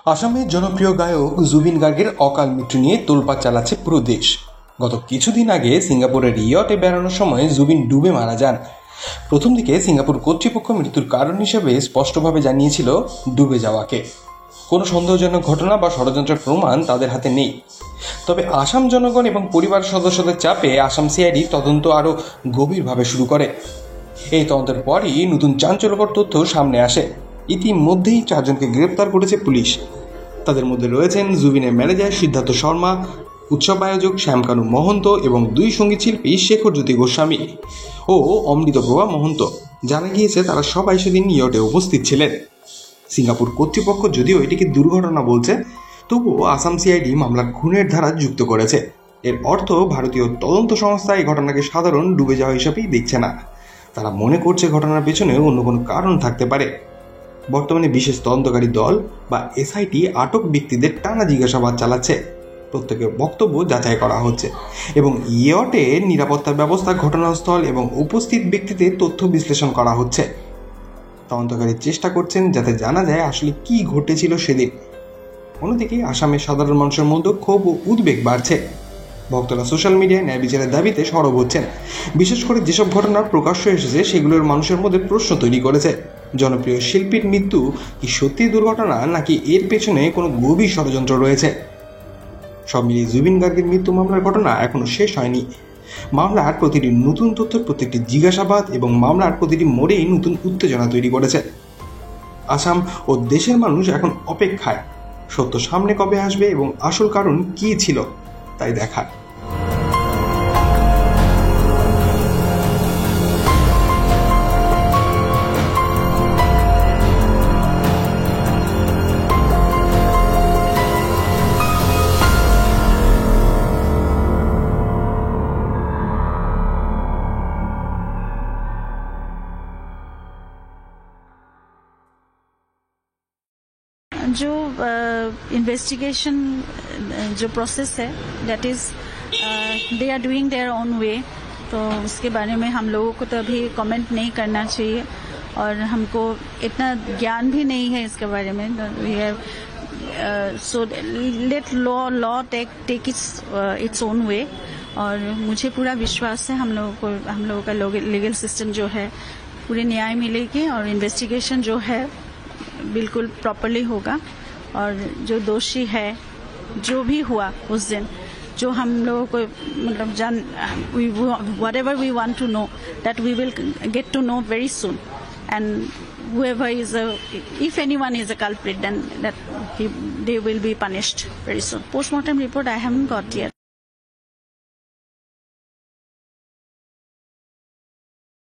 আসামের জনপ্রিয় গায়ক জুবিন গার্গের অকাল মৃত্যু নিয়ে তোলপাড় চালাচ্ছে পুরো দেশ। গত কিছুদিন আগে সিঙ্গাপুরের ইয়টে বেড়ানোর সময় জুবিন ডুবে মারা যান। প্রথম দিকে সিঙ্গাপুর কর্তৃপক্ষ মৃত্যুর কারণ হিসেবে স্পষ্টভাবে জানিয়েছিল ডুবে যাওয়াকে। কোনো সন্দেহজনক ঘটনা বা ষড়যন্ত্রের প্রমাণ তাদের হাতে নেই। তবে আসাম জনগণ এবং পরিবার সদস্যদের চাপে আসাম সিআইডি তদন্ত আরও গভীরভাবে শুরু করে। এই তদন্তের পরই নতুন চাঞ্চল্যকর তথ্য সামনে আসে। ইতিমধ্যেই 4 জনকে গ্রেপ্তার করেছে পুলিশ। তাদের মধ্যে রয়েছেন জুবিনের ম্যানেজার সিদ্ধার্থ শর্মা, উৎসব আয়োজক শ্যামকানু মহন্ত এবং 2 সঙ্গীত শিল্পী শেখর জ্যোতি গোস্বামী ও অমৃতপ্রভা মহন্ত। জানা গিয়েছে তারা সবাই সেদিন ইয়টে উপস্থিত ছিলেন। সিঙ্গাপুর কর্তৃপক্ষ যদিও এটিকে দুর্ঘটনা বলছে, তবুও আসাম সিআইডি মামলার খুনের ধারা যুক্ত করেছে। এর অর্থ ভারতীয় তদন্ত সংস্থা এই ঘটনাকে সাধারণ ডুবে যাওয়া হিসাবেই দেখছে না। তারা মনে করছে ঘটনার পেছনে অন্য কোনো কারণ থাকতে পারে। বর্তমানে বিশেষ তদন্তকারী দল বা এসআইটি আটক ব্যক্তিদের টানা জিজ্ঞাসাবাদ চালাচ্ছে। প্রত্যেকের বক্তব্য যাচাই করা হচ্ছে এবং ইয়টে নিরাপত্তা ব্যবস্থা, ঘটনাস্থল এবং উপস্থিত ব্যক্তিদের তথ্য বিশ্লেষণ করা হচ্ছে। তদন্তকারী চেষ্টা করছেন যাতে জানা যায় আসলে কি ঘটেছিল সেদিন। অন্যদিকে আসামের সাধারণ মানুষের মধ্যে ক্ষোভ ও উদ্বেগ বাড়ছে। ভক্তরা সোশ্যাল মিডিয়ায় ন্যায় বিচারের দাবিতে সরব হচ্ছেন। বিশেষ করে যেসব ঘটনার প্রকাশ্য এসেছে সেগুলোর মানুষের মধ্যে প্রশ্ন তৈরি করেছে। জনপ্রিয় শিল্পীর মৃত্যু কি সত্যি দুর্ঘটনা, নাকি এর পেছনে কোনো গভীর ষড়যন্ত্র রয়েছে? সব মিলিয়ে জুবিন গার্গের মৃত্যু মামলার ঘটনা এখনো শেষ হয়নি। মামলার প্রতিটি নতুন তথ্য, প্রত্যেকটি জিজ্ঞাসাবাদ এবং মামলার প্রতিটি মোড়েই নতুন উত্তেজনা তৈরি করেছে। আসাম ও দেশের মানুষ এখন অপেক্ষায় সত্য সামনে কবে আসবে এবং আসল কারণ কি ছিল তাই দেখার। जो इन्वेस्टिगेशन जो प्रोसेस है that is they are doing their own way, तो उसके बारे में हम लोगों को तो अभी कमेंट नहीं करना चाहिए और हमको इतना ज्ञान भी नहीं है इसके बारे में। We have so let law take its own way और मुझे पूरा विश्वास है हम लोगों का लीगल सिस्टम जो है पूरे न्याय मिलेगी और इन्वेस्टिगेशन जो है बिल्कुल प्रॉपरली होगा और जो दोषी है, जो भी हुआ उस दिन, जो हम लोगों को मतलब whatever we want to know, that we will get to know very soon, and whoever is if anyone is a culprit, then that they will be punished very soon. Postmortem report I haven't got yet.